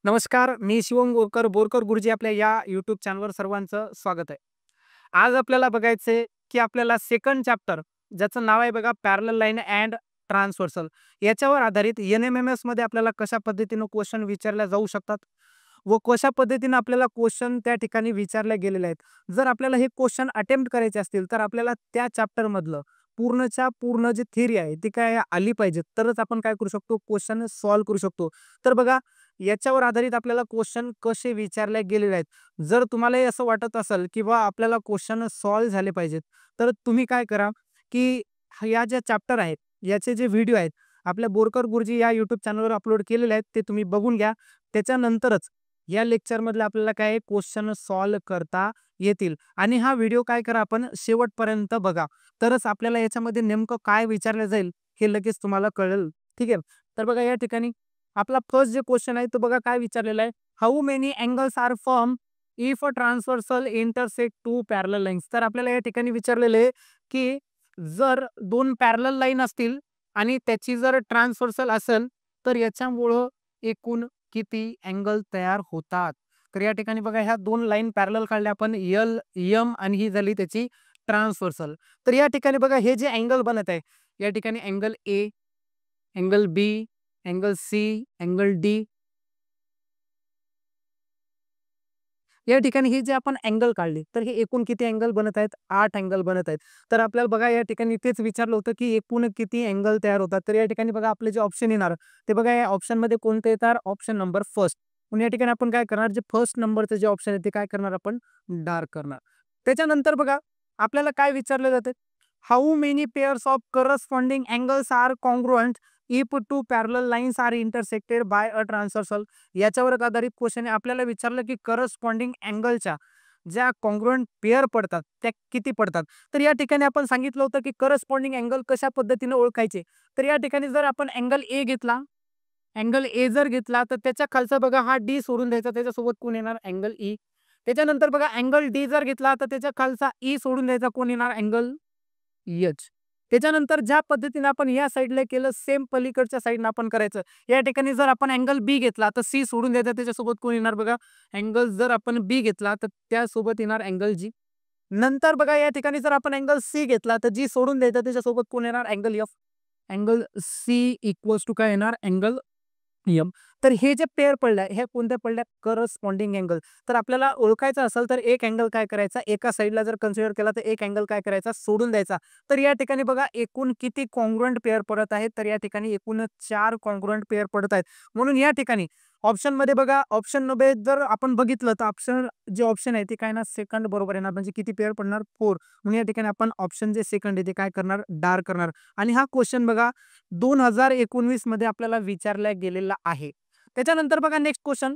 नमस्कार, मी शिवम बोरकर, बोरकर गुरुजी आपल्या या यूट्यूब चॅनलवर सर्वांचं स्वागत आहे. आज आपल्याला बघायचंय, की आपल्याला सेकंड चॅप्टर ज्याचं नाव आहे बघा पॅरलल लाईन अँड ट्रान्सव्हर्सल याच्यावर आधारित एन-एम-एम-एसमध्ये आपल्याला कशा पद्धतीनं क्वेश्चन विचारल्या जाऊ शकतात व कशा पद्धतीनं आपल्याला क्वेश्चन त्या ठिकाणी विचारले गेलेले आहेत. जर आपल्याला हे क्वेश्चन अटेम्प्ट करायचे असतील, तर आपल्याला त्या चॅप्टरमधलं पूर्णच्या पूर्ण जी थिअरी आहे ती काय आली पाहिजे. तरच आपण काय करू शकतो, क्वेश्चन सॉल्व्ह करू शकतो. तर बघा याच्यावर आधारित आपल्याला क्वेश्चन कसे विचारले गेलेले आहेत. जर तुम्हाला असं वाटत असेल की बा आपल्याला क्वेश्चन सॉल्व्ह झाले पाहिजेत, तर तुम्ही काय करा, की या ज्या चॅप्टर आहेत, याचे जे व्हिडिओ आहेत, आपल्या बोरकर गुरुजी या यूट्यूब चॅनलवर अपलोड केलेले आहेत, ते तुम्ही बघून घ्या. त्याच्यानंतरच या लेक्चरमधले आपल्याला काय क्वेश्चन सॉल्व्ह करता येतील. आणि हा व्हिडिओ काय करा आपण शेवटपर्यंत बघा. तरच आपल्याला याच्यामध्ये नेमकं काय विचारलं जाईल हे लगेच तुम्हाला कळेल. ठीक आहे. तर बघा या ठिकाणी आपला फर्स्ट जे क्वेश्चन आहे तो बघा काय विचारलेला आहे. How many angles are form if a transversal intersect two parallel lines. तर आपल्याला या ठिकाणी विचारलेलं आहे, की जर दोन पॅरलल लाईन असतील आणि त्याची जर ट्रान्सव्हर्सल असेल, तर याच्यामुळं एकूण किती अँगल तयार होतात. तर या ठिकाणी बघा ह्या दोन लाईन पॅरलल काढल्या आपण एल, एम आणि ही झाली त्याची ट्रान्सव्हर्सल. तर या ठिकाणी बघा हे जे अँगल बनत आहे, या ठिकाणी angle A, angle B, angle C, angle D. या ठिकाणी हे जे आपण अँगल काढले, तर हे एकूण किती अँगल बनत आहेत? 8 अँगल बनत आहेत. तर आपल्याला बघा या ठिकाणी तेच विचारलं होतं, की एकूण किती अँगल तयार होतात. तर या ठिकाणी बघा आपले जे ऑप्शन येणार, ते बघा या ऑप्शनमध्ये कोणते येतात? Option number first. म्हणून या ठिकाणी आपण काय करणार, जे फर्स्ट नंबरचं जे ऑप्शन आहे ते काय करणार आपण डार्क करणार. त्याच्यानंतर बघा आपल्याला काय विचारलं जातं? How many pairs of corresponding angles are congruent if two parallel lines are intersected by a transversal. याच्यावर आधारित क्वेश्चन आहे. आपल्याला विचारलं की करस्पॉन्डिंग अँगलच्या ज्या कॉन्ग्रुएंट पेअर पडतात त्या किती पडतात. तर या ठिकाणी आपण सांगितलं होतं की करस्पॉन्डिंग अँगल कशा पद्धतीने ओळखायचे. तर या ठिकाणी जर आपण अँगल ए घेतला, अँगल ए जर घेतला तर त्याच्या खालचा बघा हा डी सोडून द्यायचा, त्याच्यासोबत कोण येणार अँगल ई. त्याच्यानंतर बघा अँगल डी जर घेतला तर त्याच्या खालचा ई सोडून द्यायचा, कोण येणार अँगल एच. त्याच्यानंतर ज्या पद्धतीने आपण या साईडला केलं सेम पलीकडच्या साईडनं आपण करायचं. या ठिकाणी जर आपण अँगल बी घेतला तर सी सोडून द्यायचा, त्याच्यासोबत कोण येणार बघा अँगल. जर आपण बी घेतला तर त्यासोबत येणार अँगल जी. नंतर बघा या ठिकाणी जर आपण अँगल सी घेतला तर जी सोडून द्यायचा, त्याच्यासोबत कोण येणार angle F. Angle C equals to काय येणार अँगल एम. तर हे जे पेअर पडलाय ह्या कोणत्या पडल्या करस्पॉन्डिंग अँगल. तर आपल्याला ओळखायचं असेल तर एक अँगल काय करायचा, एका साईडला जर कन्सिडर केला तर एक अँगल काय करायचा सोडून द्यायचा. तर या ठिकाणी बघा एकूण किती कॉन्ग्रुएंट पेअर पडत आहेत. तर या ठिकाणी एकूण 4 कॉन्ग्रुएंट पेअर पडत आहेत. म्हणून या ठिकाणी ऑप्शनमध्ये बघा ऑप्शन मध्ये जर आपण बघितलं तर ऑप्शन जे ऑप्शन आहे ते काय ना सेकंड बरोबर येणार, म्हणजे किती पेअर पडणार 4. म्हणून या ठिकाणी आपण ऑप्शन जे सेकंड आहे ते काय करणार डार्क करणार. आणि हा क्वेश्चन बघा 2019 मध्ये आपल्याला विचारला गेलेला आहे. त्याच्यानंतर बघा next question.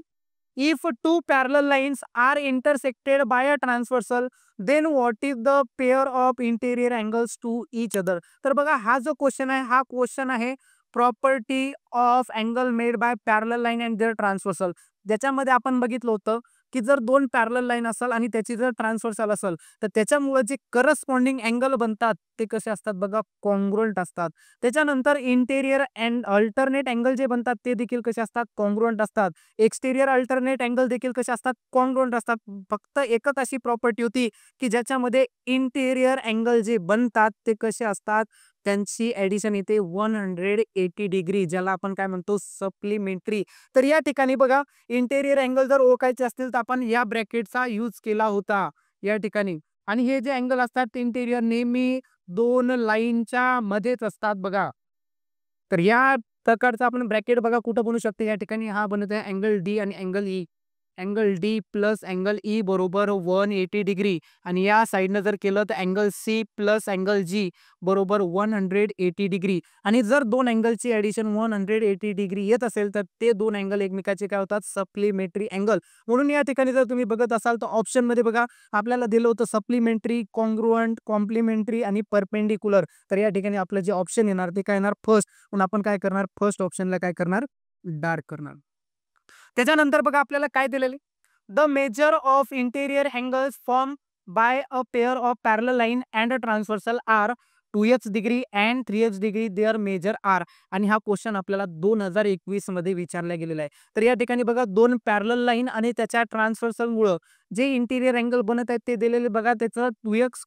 If two parallel lines are intersected by a transversal then what is the pair of interior angles to each other. तर बघा हा जो क्वेश्चन आहे हा क्वेश्चन आहे property of angle made by parallel line and their transversal. ज्याच्यामध्ये आपण बघितलं होतं की जर दोन पॅरलल लाईन असेल आणि त्याची जर ट्रान्सव्हर्सल असेल तर त्याच्यामुळे जे करस्पॉन्डिंग अँगल बनतात ते कसे असतात बघा कॉन्ग्रुएंट असतात. त्याच्यानंतर इंटेरियर अँड अल्टरनेट अँगल जे बनतात ते देखील कसे असतात कॉन्ग्रुएंट असतात. एक्सटेरियर अल्टरनेट अँगल देखील कसे असतात कॉन्ग्रुएंट असतात. फक्त एकच अशी प्रॉपर्टी होती की ज्याच्यामध्ये इंटेरियर अँगल जे बनतात ते कसे असतात, त्यांची ऍडिशन येते 180 डिग्री, ज्याला आपण काय म्हणतो सप्लिमेंटरी. तर या ठिकाणी बघा इंटेरियर अँगल जर ओळखायचे असतील तर आपण या ब्रॅकेटचा यूज केला होता या ठिकाणी. आणि हे जे अँगल असतात इंटेरियर नेहमी दोन लाईनच्या मध्येच असतात बघा. तर या प्रकारचा आपण ब्रॅकेट बघा कुठं बनवू शकतो या ठिकाणी. हा बनत आहे अँगल डी आणि angle E. Angle D plus angle E बरोबर 180 डिग्री. आणि या साईडनं जर केलं तर angle C plus angle G बरोबर 180 डिग्री. आणि जर दोन अँगलची ऍडिशन 180 डिग्री येत असेल तर ते दोन अँगल एकमेकाचे काय होतात सप्लिमेंटरी अँगल. म्हणून या ठिकाणी जर तुम्ही बघत असाल तर ऑप्शन मध्ये बघा आपल्याला दिलं होतं सप्लिमेंटरी, कॉन्ग्रुएंट, कॉम्प्लिमेंटरी आणि परपेंडिक्युलर. तर या ठिकाणी आपलं जे ऑप्शन येणार ते काय येणार फर्स्ट. म्हणून आपण काय करणार फर्स्ट ऑप्शनला काय करणार डार्क करणार. त्याच्यानंतर बघा आपल्याला काय दिलेले, the measure of interior angles form by a pair of parallel line and transversal are 2x degree and 3x degree their measure are. आणि हा क्वेश्चन आपल्याला 2021 मध्ये विचारला गेलेला आहे. तर या ठिकाणी बघा दोन पॅरलल लाईन आणि त्याच्या ट्रान्सव्हर्सल मुळे जे इंटिरियर अँगल बनत आहेत ते दिलेले बघा त्याचं 2x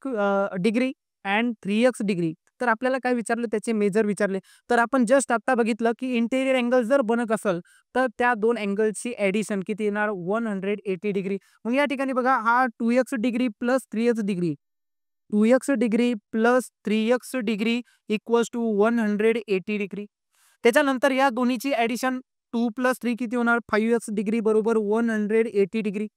degree and 3x degree. तर आपल्याला काय विचारलं त्याचे मेजर विचारले. तर आपण जस्ट आता बघितलं की इंटिरियर अँगल जर बनत असेल तर त्या दोन अँगलची ऍडिशन किती येणार 180 डिग्री. मग या ठिकाणी बघा हा 2x degree plus 3x degree 2x degree plus 3x degree equals to 180 degree. त्याच्यानंतर या दोन्हीची ऍडिशन 2 प्लस 3 किती होणार 5x डिग्री बरोबर 180 डिग्री.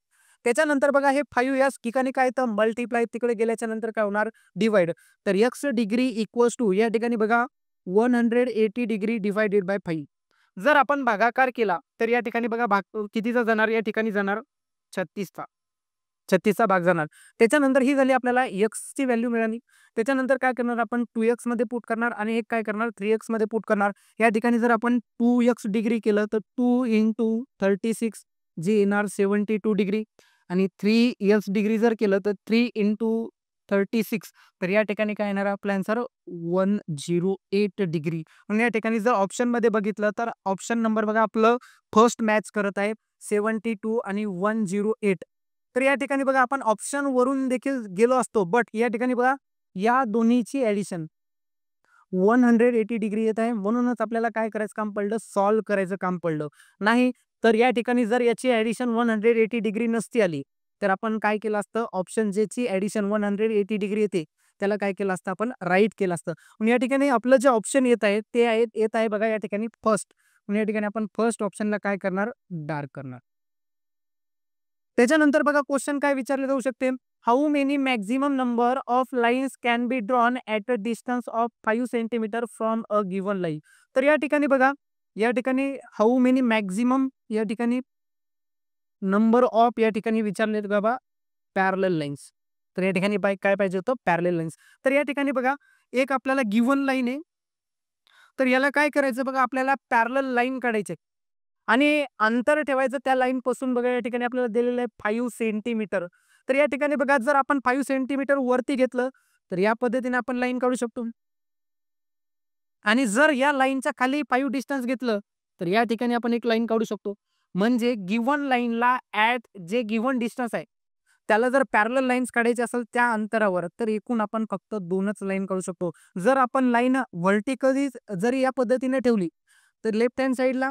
त्याच्यानंतर बघा हे 5 या ठिकाणी काय तर मल्टिप्लाय तिकडे गेल्याच्या नंतर काय होणार डिवाइड. तर x डिग्री इक्वल्स टू या ठिकाणी बघा 180 डिग्री डिवायडेड बाय 5. जर आपण भागाकार केला तर या ठिकाणी बघा भाग कितीचा जाणार या ठिकाणी जाणार 36चा. 36चा भाग जाणार. त्याच्यानंतर ही झाली आपल्याला x ची व्हॅल्यू मिळाली. त्याच्यानंतर काय करणार आपण 2x मध्ये पुट करणार आणि एक काय करणार 3x मध्ये पुट करणार. या ठिकाणी जर आपण 2x डिग्री केलं तर 2 इंटू 36 जे येणार 72 डिग्री आणि 3x डिग्री जर केलं तर 3 इंटू 36 तर या ठिकाणी काय येणार आपला आन्सर 108 डिग्री. म्हणजे या ठिकाणी जर ऑप्शन मध्ये बघितलं तर ऑप्शन नंबर बघा आपलं फर्स्ट मॅच करत आहे 72 आणि 108. तर या ठिकाणी बघा आपण ऑप्शन वरून देखील गेलो असतो बट या ठिकाणी बघा या दोन्हीची ऍडिशन 180 डिग्री येत आहे म्हणूनच आपल्याला काय करायचं काम पडलं सॉल्व्ह करायचं काम पडलं. नाही तर या ठिकाणी जर याची ऍडिशन 180 डिग्री नसती आली तर आपण काय केलं असतं ऑप्शन जेची ऍडिशन 180 डिग्री येते त्याला काय केलं असतं आपण राईट केलं असतं. म्हणजे या ठिकाणी आपलं जे ऑप्शन येत आहे ते येत आहे बघा या ठिकाणी फर्स्ट. म्हणजे या ठिकाणी आपण फर्स्ट ऑप्शनला काय करणार डार्क करणार. त्याच्यानंतर बघा क्वेश्चन काय विचारले जाऊ शकते how many maximum number of lines can be drawn at a distance of 5 centimetre from a given line. तर या ठिकाणी बघा या ठिकाणी हाऊ मेनी मॅक्झिमम या ठिकाणी नंबर ऑफ या ठिकाणी विचारले बाबा पॅरलल लाईन्स. तर या ठिकाणी काय पाहिजे होतं पॅरलल लाईन्स. तर या ठिकाणी बघा एक आपल्याला गिवन लाईन आहे तर याला काय करायचं बघा आपल्याला पॅरलल लाईन काढायचे आणि अंतर ठेवायचं त्या लाईन पासून बघा या ठिकाणी आपल्याला दिलेलं आहे 5 सेंटीमीटर. तर या ठिकाणी बघा जर आपण 5 सेंटीमीटर वरती घेतलं तर या पद्धतीने आपण लाईन काढू शकतो आणि जर या लाईनच्या खाली 5 डिस्टन्स घेतलं तर या ठिकाणी आपण एक लाईन काढू शकतो. म्हणजे गिव्हन लाईनला ऍट जे गिव्हन डिस्टन्स आहे त्याला जर पॅरलल लाईन्स काढायचे असेल त्या अंतरावर तर एकूण आपण फक्त 2च लाईन काढू शकतो. जर आपण लाईन व्हर्टिकली जरी या पद्धतीने ठेवली तर लेफ्ट हँड साईडला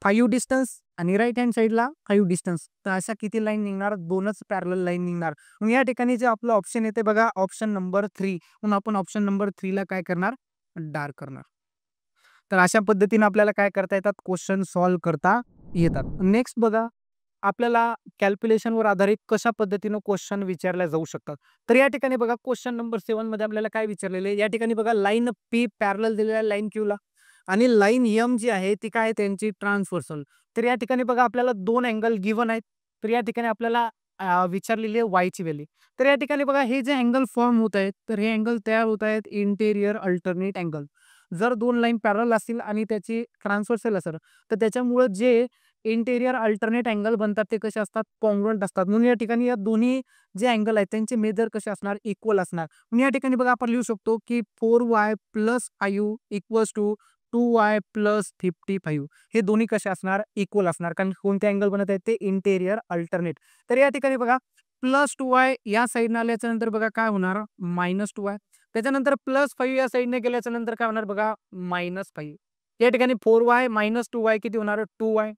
5 डिस्टन्स आणि राईट हँड साईडला 5 डिस्टन्स. तर अशा किती लाईन निघणार 2च पॅरलल लाईन निघणार. मग या ठिकाणी जे आपलं ऑप्शन येते बघा ऑप्शन नंबर 3 म्हणून आपण ऑप्शन नंबर 3 ला काय करणार डार्क करणार. तर अशा पद्धतीने आपल्याला काय करता येतात क्वेश्चन सॉल्व्ह करता येतात. नेक्स्ट बघा आपल्याला कॅल्क्युलेशनवर आधारित कशा पद्धतीने क्वेश्चन विचारले जाऊ शकतात. तर या ठिकाणी बघा क्वेश्चन नंबर 7 मध्ये आपल्याला काय विचारलेले आहे या ठिकाणी बघा लाईन पी पॅरलल दिलेला आहे लाईन क्यू ला आणि लाईन एम जी आहे ती काय त्यांची ट्रान्सव्हर्सल. तर या ठिकाणी बघा आपल्याला दोन अँगल गिव्हन आहेत. तर या ठिकाणी आपल्याला विचारलेली आहे वाय ची व्हॅल्यू. तर या ठिकाणी बघा हे जे अँगल फॉर्म होत आहेत तर हे अँगल तयार होत आहेत इंटेरियर अल्टरनेट अँगल. जर दोन लाईन पॅरलल असतील आणि त्याची ट्रान्सव्हर्सल असेल तर त्याच्यामुळे जे इंटेरियर अल्टरनेट अँगल बनतात ते कसे असतात कॉन्ग्रुएंट असतात. म्हणून या ठिकाणी या दोन्ही जे अँगल आहेत त्यांचे मेजर कसे असणार इक्वल असणार. म्हणून या ठिकाणी बघा आपण लिहू शकतो की 4y plus 5 equals to 2y plus 55. हे दोन्ही कसे असणार इक्वल असणार कारण कोणते अँगल बनत आहेत ते इंटेरियर अल्टरनेट. तर या ठिकाणी बघा प्लस 2y या साईडने आल्याच्या नंतर बघा काय होणार मायनस 2y. त्याच्यानंतर प्लस 5 या साईडने गेल्याच्या नंतर काय होणार बघा मायनस 5. या ठिकाणी 4y मायनस 2y किती होणार 2y.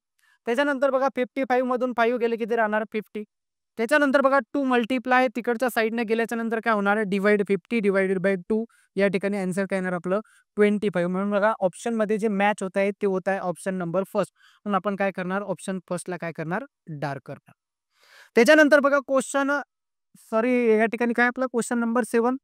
त्याच्यानंतर बघा 55 मधून 5 गेले किती राहणार 50. त्याच्यानंतर बघा 2 मल्टिप्लाय तिकडच्या साईडने गेल्याच्या नंतर काय होणार डिवाइड 50 डिवाइडेड बाय 2. या ठिकाणी आन्सर काय येणार आपलं 25. म्हणून बघा ऑप्शन मध्ये जे मॅच होत आहे ते होत आहे ऑप्शन नंबर फर्स्ट. म्हणून आपण काय करणार ऑप्शन फर्स्टला काय करणार डार्क करणार. त्याच्यानंतर बघा क्वेश्चन सॉरी या ठिकाणी काय आपलं question number 7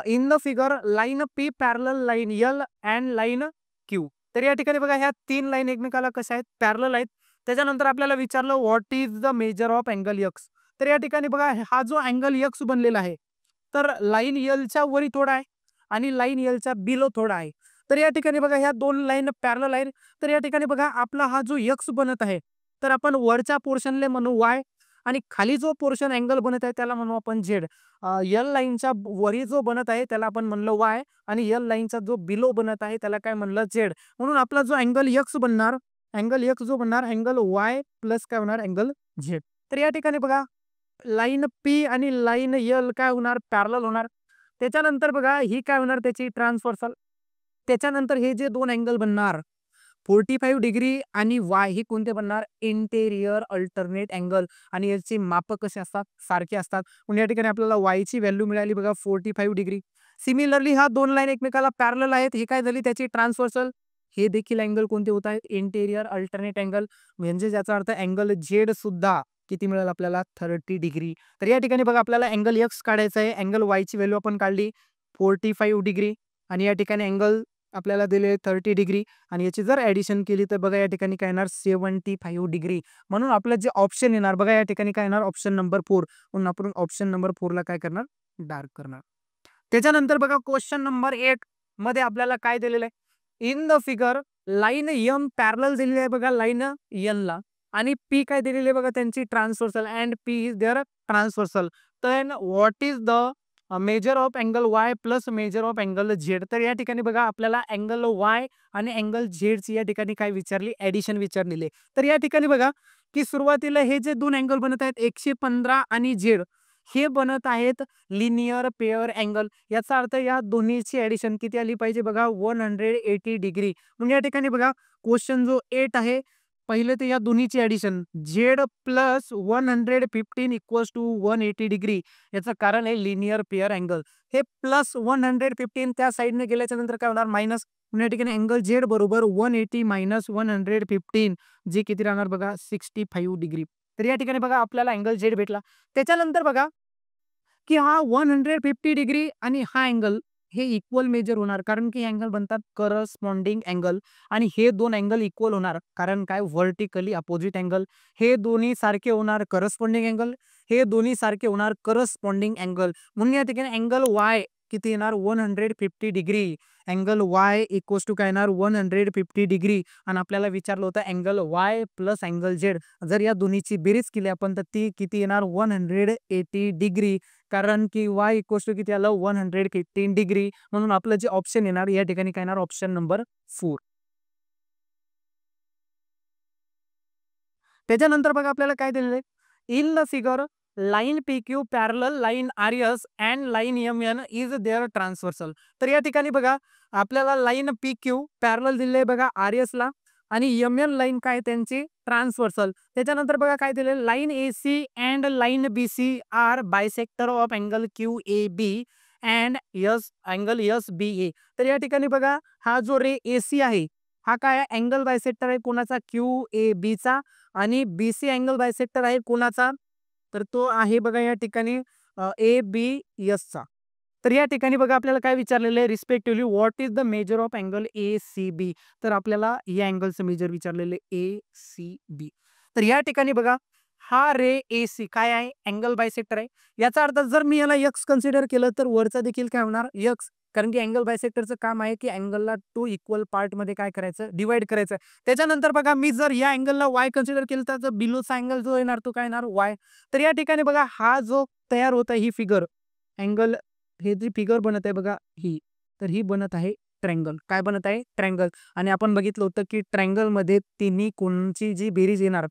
in the figure line P parallel line L and line Q. तर या ठिकाणी बघा ह्या तीन लाईन एकमेकाला कशा आहेत पॅरलल आहेत. त्याच्यानंतर आपल्याला विचारलं what is the measure of angle x. तर या ठिकाणी बघा हा जो अँगल एक्स बनलेला आहे तर लाईन एलच्या वरी थोडा आहे आणि लाईन एलच्या बिलो थोडा आहे. तर या ठिकाणी बघा ह्या दोन लाईन पॅरलल आहेत. तर या ठिकाणी बघा आपला हा जो एक्स बनत आहे तर आपण वरच्या पोर्शनले म्हणू वाय आणि खाली जो पोर्शन अँगल बनत आहे त्याला म्हणू आपण झेड. एल लाईनच्या वरी जो बनत आहे त्याला आपण म्हणलं वाय आणि एल लाईनचा जो बिलो बनत आहे त्याला काय म्हणलं झेड. म्हणून आपला जो अँगल एक्स बनणार, अँगल एक्स जो बनणार अँगल वाय प्लस काय होणार अँगल झेड. तर या ठिकाणी बघा लाईन पी आणि लाईन एल काय होणार पॅरलल होणार. त्याच्यानंतर बघा ही काय होणार त्याची ट्रान्सव्हर्सल. त्याच्यानंतर हे जे दोन अँगल बनणार 45 डिग्री आणि वाय ही कोणते बनणार इंटेरियर अल्टरनेट अँगल आणि याची माप कसे असतात सारखे असतात. म्हणून या ठिकाणी आपल्याला वायची व्हॅल्यू मिळाली बघा 45 डिग्री. सिमिलरली हा दोन लाईन एकमेकाला पॅरलल आहेत, ही काय झाली त्याची ट्रान्सव्हर्सल. हे देखील अँगल कोणते होत आहेत इंटेरियर अल्टरनेट अँगल. म्हणजे ज्याचा अर्थ अँगल झेड सुद्धा किती मिळेल आपल्याला 30 डिग्री. तर या ठिकाणी बघा आपल्याला अँगल एक्स काढायचा आहे. अँगल वायची व्हॅल्यू आपण काढली 45 डिग्री आणि या ठिकाणी अँगल आपल्याला दिले 30 डिग्री आणि याची जर ऍडिशन केली तर बघा या ठिकाणी काय येणार 75 डिग्री. म्हणून आपलं जे ऑप्शन येणार बघा या ठिकाणी काय येणार ऑप्शन नंबर 4. म्हणून आपण ऑप्शन नंबर 4 ला काय करणार डार्क करणार. त्याच्यानंतर बघा क्वेश्चन नंबर 8 मध्ये आपल्याला काय दिलेलं आहे in the figure line M parallel दिलेली आहे बघा लाईन एन ला आणि पी काय दिलेली आहे बघा त्यांची transversal and P is their transversal. तर what is the measure of angle Y plus measure of angle Z. तर या ठिकाणी बघा आपल्याला अँगल वाय आणि अँगल झेडची या ठिकाणी काय विचारली ऍडिशन विचारलेली. तर या ठिकाणी बघा की सुरुवातीला हे जे दोन अँगल बनत आहेत 115 आणि झेड हे बनत आहेत लिनियर पेअर अँगल. याचा अर्थ या दोन्हीची ऍडिशन किती आली पाहिजे बघा 180 डिग्री. म्हणून या ठिकाणी बघा क्वेश्चन जो 8 आहे पहिले तर या दोन्हीची addition Z plus 115 equals to 180 degree. याचं कारण आहे लिनियर पेअर अँगल. हे प्लस 115 त्या साईडने गेल्याच्या नंतर काय होणार मायनस. या ठिकाणी अँगल झेड बरोबर 180 मायनस 115 जे किती राहणार बघा 65 डिग्री. तर या ठिकाणी बघा आपल्याला अँगल झेड भेटला. त्याच्यानंतर बघा की हा 150 डिग्री आणि हा अँगल हे इक्वल मेजर होणार कारण की अँगल बनतात करस्पॉन्डिंग अँगल आणि हे दोन अँगल इक्वल होणार कारण काय व्हर्टिकली अपोजिट अँगल. हे दोन्ही सारखे होणार करस्पॉन्डिंग अँगल, हे दोन्ही सारखे होणार करस्पॉन्डिंग अँगल. म्हणून या ठिकाणी अँगल वाय किती येणार 150 degree. Angle Y equals to काय येणार 150 डिग्री आणि आपल्याला विचारलं होतं angle Y plus angle Z. जर या दोन्हीची बेरीज केली आपण तर ती किती येणार 180 डिग्री कारण की वाय इक्वल्स टू किती आलं 115 डिग्री. म्हणून आपलं जे ऑप्शन येणार या ठिकाणी काय येणार ऑप्शन नंबर 4. त्याच्यानंतर बघा आपल्याला काय दिलेलं आहे in the figure line P Q parallel line R S and line M N is their transversal. तर या ठिकाणी बघा आपल्याला लाईन पी क्यू पॅरलल दिलेलं आहे बघा आर एस ला आणि एम एन लाईन काय त्यांची ट्रान्सव्हर्सल. त्याच्यानंतर बघा काय दिले line A C and line B C are bisector of angle Q A B and S angle S B A. तर या ठिकाणी बघा हा जो रे ए सी आहे हा काय अँगल बायसेक्टर आहे कोणाचा क्यू ए बी चा आणि बी सी अँगल बायसेक्टर आहे कोणाचा तर तो आहे बघा या ठिकाणी ए बी एस चा. तर या ठिकाणी बघा आपल्याला काय विचारलेलं आहे respectively what is the measure of angle A C B. तर आपल्याला या अँगलचं मेजर विचारलेलं आहे ए सी बी. तर या ठिकाणी बघा हा रे ए सी काय आहे अँगल बायसेक्टर आहे. याचा अर्थ जर मी याला एक्स कन्सिडर केलं तर वरचा देखील काय होणार एक्स कारण की अँगल बायसेक्टरचं काम आहे की अँगलला 2 इक्वल पार्ट मध्ये काय करायचं डिवाइड करायचं. त्याच्यानंतर बघा मी जर या अँगलला वाय कन्सिडर केलं तर बिलोचा अँगल जो येणार तो काय येणार वाय. तर या ठिकाणी बघा हा जो तयार होत आहे ही फिगर अँगल हे जी फिगर बनत आहे बघा ही तर ही बनत आहे ट्रँगल. काय बनत आहे ट्रँगल आणि आपण बघितलं होतं की ट्रँगल मध्ये तिन्ही कोणची जी बेरीज येणार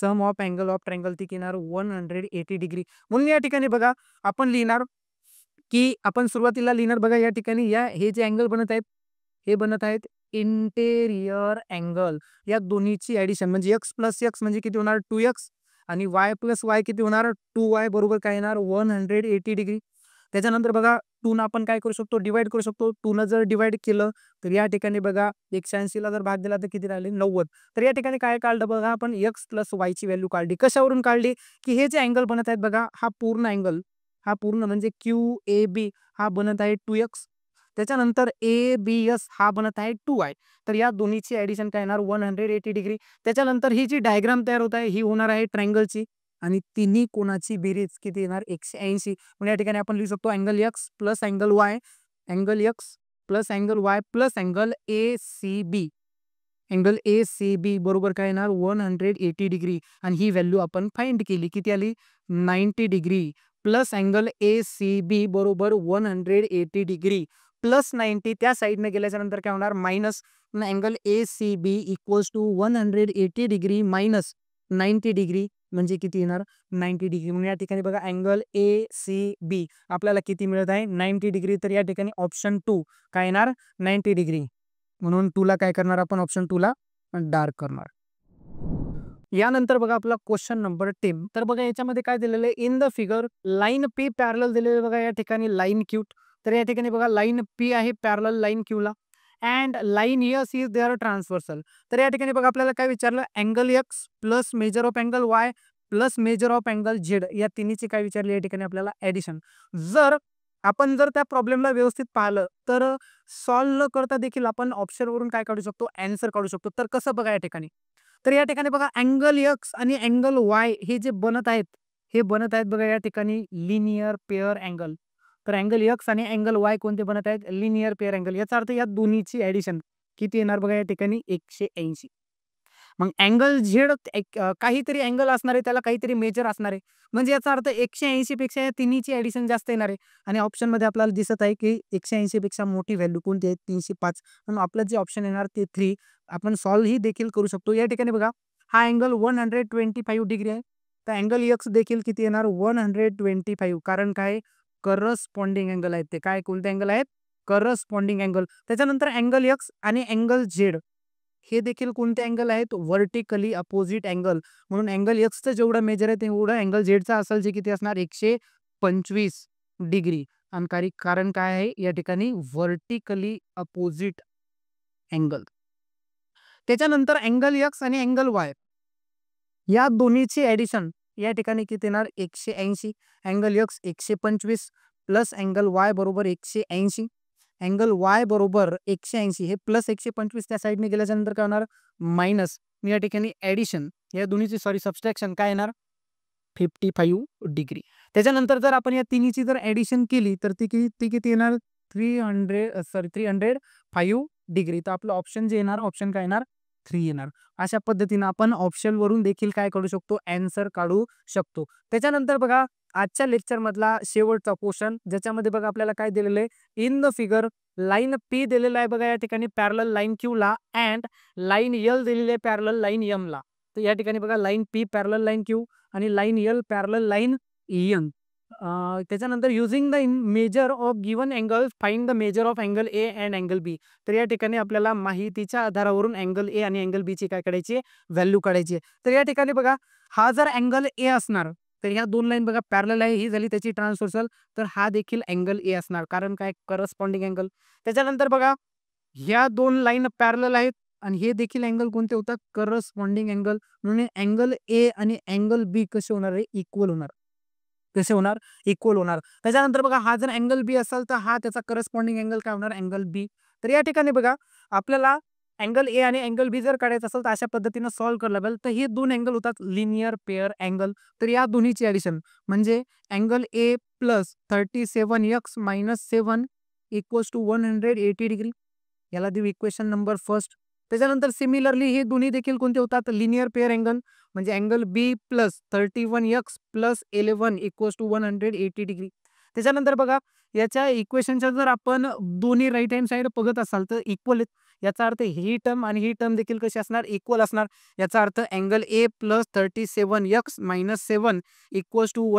सम ऑफ अँगल ऑफ ट्रँगल ती येणार 180 डिग्री. म्हणून या ठिकाणी बघा आपण लिहिणार की आपण सुरुवातीला लिहिणार बघा या ठिकाणी या हे जे अँगल बनत आहेत हे बनत आहेत इंटेरियर अँगल. या दोन्हीची ऍडिशन म्हणजे एक्स प्लस एक्स म्हणजे किती होणार 2x आणि वाय प्लस वाय किती होणार 2y बरोबर काय येणार 180 डिग्री. त्याच्यानंतर बघा 2 आपण काय करू शकतो डिवाइड करू शकतो. 2 जर डिवाइड केलं तर या ठिकाणी बघा 180 ला जर भाग दिला तर किती राहिले 90. तर या ठिकाणी काय काढलं बघा आपण एक्स प्लस वाय ची व्हॅल्यू काढली. कशावरून काढली की हे जे अँगल बनत आहेत बघा हा पूर्ण अँगल हा पूर्ण म्हणजे क्यू ए बी हा बनत आहे 2x. त्याच्यानंतर ए बी एस हा बनत आहे 2y. तर या दोन्हीची ऍडिशन काय येणार 180 डिग्री. त्याच्यानंतर ही जी डायग्राम तयार होत आहे ही होणार आहे ट्रँगलची आणि तिन्ही कोणाची बेरीज किती येणार 180. म्हणजे या ठिकाणी आपण लिहू शकतो angle X plus angle Y, angle X plus angle Y plus angle A C B. Angle A C B बरोबर काय येणार 180 डिग्री आणि ही व्हॅल्यू आपण फाइंड केली किती आली 90 degree plus angle A C B बरोबर 180 डिग्री प्लस 90 त्या साईडने गेल्याच्या नंतर काय होणार minus angle A C B equals to 180 degree minus 90 degree म्हणजे किती येणार 90 डिग्री. म्हणून या ठिकाणी बघा अँगल ए सी बी आपल्याला किती मिळत आहे 90 डिग्री. तर या ठिकाणी ऑप्शन 2 काय येणार 90 डिग्री. म्हणून 2 ला काय करणार आपण ऑप्शन 2 ला डार्क करणार. यानंतर बघा आपला क्वेश्चन नंबर 10. तर बघा याच्यामध्ये काय दिलेलं आहे in the figure line P parallel दिलेलं बघा या ठिकाणी लाईन क्यू. तर या ठिकाणी बघा लाईन पी आहे पॅरलल लाईन क्यूला and line S is their transversal. तर या ठिकाणी बघा आपल्याला काय विचारलं angle X plus measure of angle Y plus measure of angle Z या तिन्हीची काय विचारली या ठिकाणी आपल्याला ऍडिशन. जर आपण त्या प्रॉब्लेमला व्यवस्थित पाहिलं तर सॉल्व्ह न करता देखील आपण ऑप्शन वरून काय काढू शकतो आन्सर काढू शकतो. तर कसं बघा या ठिकाणी तर या ठिकाणी बघा अँगल एक्स आणि अँगल वाय हे जे बनत आहेत हे बनत आहेत बघा या ठिकाणी लिनियर पेअर अँगल. तर अँगल एक्स आणि अँगल वाय कोणते बनत आहेत लिनियर पेअर अँगल. याचा अर्थ या दोन्हीची ऍडिशन किती येणार बघा या ठिकाणी 180. मग अँगल झेड काहीतरी अँगल असणार आहे त्याला काहीतरी मेजर असणार आहे म्हणजे याचा अर्थ 180 पेक्षा या तिन्हीची ऍडिशन जास्त येणार आहे. आणि ऑप्शन मध्ये आपल्याला दिसत आहे की 180 पेक्षा मोठी व्हॅल्यू कोणती आहे 305. म्हणून आपलं जे ऑप्शन येणार ते 3. आपण सॉल्व्ह ही देखील करू शकतो. या ठिकाणी बघा हा अँगल 125 डिग्री आहे तर अँगल एक्स देखील किती येणार 125 कारण काय करस्पॉन्डिंग अँगल आहेत ते काय कोणते अँगल आहेत करस्पॉन्डिंग अँगल. त्याच्यानंतर अँगल एक्स आणि अँगल झेड हे देखील कोणते अँगल आहेत व्हर्टिकली अपोजिट अँगल. म्हणून अँगल एक्सचं जेवढं मेजर आहे तेवढं अँगल झेडचा असेल जे किती असणार 125 डिग्री. आणि कारण काय आहे या ठिकाणी व्हर्टिकली अपोजिट अँगल. त्याच्यानंतर अँगल एक्स आणि अँगल वाय या दोन्हीची ऍडिशन या ठिकाणी किती येणार 180. Angle x 125 plus angle Y बरोबर 180. अँगल वाय बरोबर 180 हे प्लस 125 त्या साईडने गेल्याच्या नंतर काय होणार मायनस या ठिकाणी ऍडिशन या दोन्हीची सबस्ट्रॅक्शन काय येणार 55 डिग्री. त्याच्यानंतर जर आपण या तिन्हीची जर ऍडिशन केली तर ती किती येणार 305 डिग्री. तर आपलं ऑप्शन जे येणार ऑप्शन काय येणार 3 येणार. अशा पद्धतीने आपण ऑप्शन वरून देखील काय काढू शकतो आन्सर काढू शकतो. त्याच्यानंतर बघा आजच्या लेक्चर मधला शेवटचा क्वेश्चन ज्याच्यामध्ये बघा आपल्याला काय दिलेलं आहे in the figure line P दिलेला आहे बघा या ठिकाणी पॅरलल लाईन क्यू ला अँड लाईन एल दिलेली आहे पॅरलल लाईन एम ला. तर या ठिकाणी बघा line P parallel line Q आणि line L parallel line M. त्याच्यानंतर using the measure of given angle find the measure of angle A and angle B. तर या ठिकाणी आपल्याला माहितीच्या आधारावरून अँगल ए आणि अँगल बी ची काय काढायची व्हॅल्यू काढायची. तर या ठिकाणी बघा हा जर अँगल ए असणार तर ह्या दोन लाईन बघा पॅरलल आहे ही झाली त्याची ट्रान्सव्हर्सल. तर हा देखील अँगल ए असणार कारण काय करस्पॉन्डिंग अँगल. त्याच्यानंतर बघा ह्या दोन लाईन पॅरलल आहेत आणि हे देखील अँगल कोणते होतात करस्पॉन्डिंग अँगल. म्हणून अँगल ए आणि अँगल बी कसे होणार आहे इक्वल होणार. कसे होणार इक्वल होणार. त्याच्यानंतर बघा हा जर अँगल बी असेल तर हा त्याचा करस्पॉन्डिंग अँगल काय होणार अँगल बी. तर या ठिकाणी बघा आपल्याला अँगल ए आणि अँगल बी जर काढायचं असेल तर अशा पद्धतीने सॉल्व्ह करायला लागेल. तर हे दोन अँगल होतात लिनियर पेअर अँगल. तर या दोन्हीची ऍडिशन म्हणजे angle A plus 37x minus 7 equals to 180 degree. याला देऊ इक्वेशन नंबर फर्स्ट. त्याच्यानंतर सिमिलरली हे दोन्ही देखील कोणते होतात लिनियर पेअर अँगल म्हणजे angle B plus 31x plus 11 equals to 180 degree. त्याच्यानंतर बघा याच्या इक्वेशनच्या जर आपण दोन्ही राईट हँड साइड बघत असाल तर इक्वल आहेत. याचा अर्थ ही टर्म आणि ही टर्म देखील कशी असणार इक्वल असणार. याचा अर्थ angle A plus 37x minus 7 equals to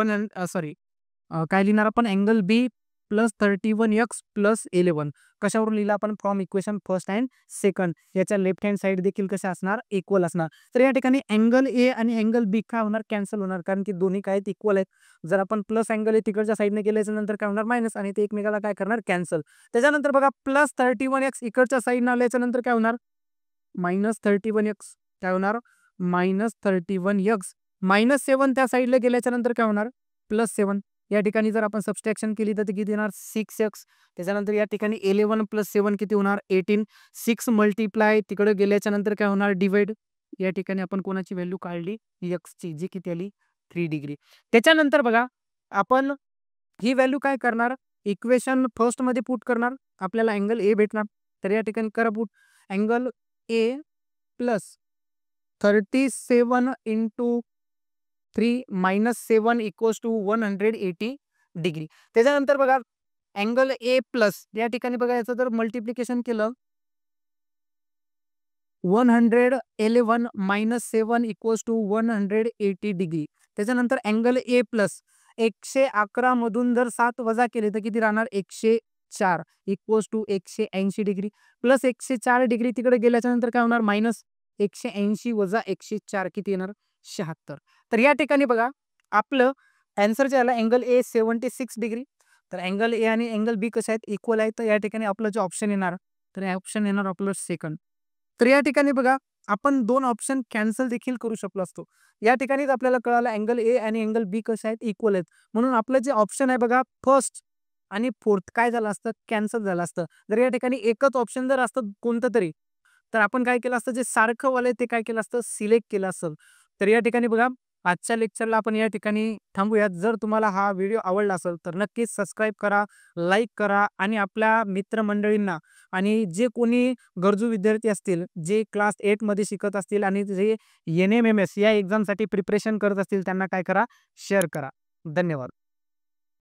काय लिहिणार आपण angle B plus 31x plus 11 कशावरून लिहिला आपण from equation first and second. याच्या लेफ्ट हँड साइड देखील कशा असणार इक्वल असणार. तर या ठिकाणी अँगल ए आणि अँगल बी काय होणार कॅन्सल होणार कारण की दोन्ही काय आहेत इक्वल आहेत. जर आपण प्लस अँगल ए तिकडच्या साईडने गेल्याच्या नंतर काय होणार मायनस आणि ते एकमेकाला काय करणार कॅन्सल. त्याच्यानंतर बघा प्लस 31x इकडच्या साईडने आल्याच्या नंतर काय होणार मायनस 31x काय होणार मायनस 31x मायनस 7 त्या साईडला गेल्याच्या नंतर काय होणार प्लस 7. या ठिकाणी जर आपण सबस्ट्रॅक्शन केली तर किती येणार 6x. त्याच्यानंतर या ठिकाणी 11 प्लस 7 किती होणार 18. 6 मल्टिप्लाय तिकडे गेल्याच्या नंतर काय होणार डिवाइड. या ठिकाणी आपण कोणाची व्हॅल्यू काढली x ची जी किती आली 3 डिग्री. त्याच्यानंतर बघा आपण ही व्हॅल्यू काय करणार इक्वेशन फर्स्ट मध्ये पुट करणार आपल्याला अँगल ए भेटणार. तर या ठिकाणी करा put angle A plus 37 into 3 minus 7 equals to 180 degree. त्याच्यानंतर बघा अँगल ए प्लस या ठिकाणी बघा याचं जर मल्टिप्लिकेशन केलं 111 मायनस 7 इक्वल्स टू 180 डिग्री. त्याच्यानंतर अँगल ए प्लस 111 मधून जर 7 वजा केले तर किती राहणार 104 equals to 180 degree plus 104 degree तिकडे गेल्याच्या नंतर काय होणार मायनस 180 वजा 104 किती येणार 76. तर या ठिकाणी बघा आपलं आन्सर जे आला अँगल ए 76 डिग्री. तर अँगल ए आणि अँगल बी कसे आहेत इक्वल आहेत. तर या ठिकाणी आपलं जे ऑप्शन येणार तर हे ऑप्शन येणार आपलं सेकंड. तर या ठिकाणी बघा आपण 2 ऑप्शन कॅन्सल देखील करू शकलो असतो. या ठिकाणीच आपल्याला कळालं अँगल ए आणि अँगल बी कसे आहेत इक्वल आहेत. म्हणून आपलं जे ऑप्शन आहे बघा फर्स्ट आणि फोर्थ काय झालं असतं कॅन्सल झालं असतं. जर या ठिकाणी एकच ऑप्शन जर असतं कोणतं तरी तर आपण काय केलं असतं जे सारखं वाले ते काय केलं असतं सिलेक्ट केलं असतं. तर या ठिकाणी बघा आजच्या लेक्चरला आपण या ठिकाणी थांबूयात. जर तुम्हाला हा व्हिडिओ आवडला असेल तर नक्कीच सबस्क्राईब करा, लाईक करा आणि आपल्या मित्रमंडळींना आणि जे कोणी गरजू विद्यार्थी असतील, जे क्लास 8 मध्ये शिकत असतील आणि जे NMMS या एक्झामसाठी प्रिपरेशन करत असतील त्यांना काय करा शेअर करा. धन्यवाद.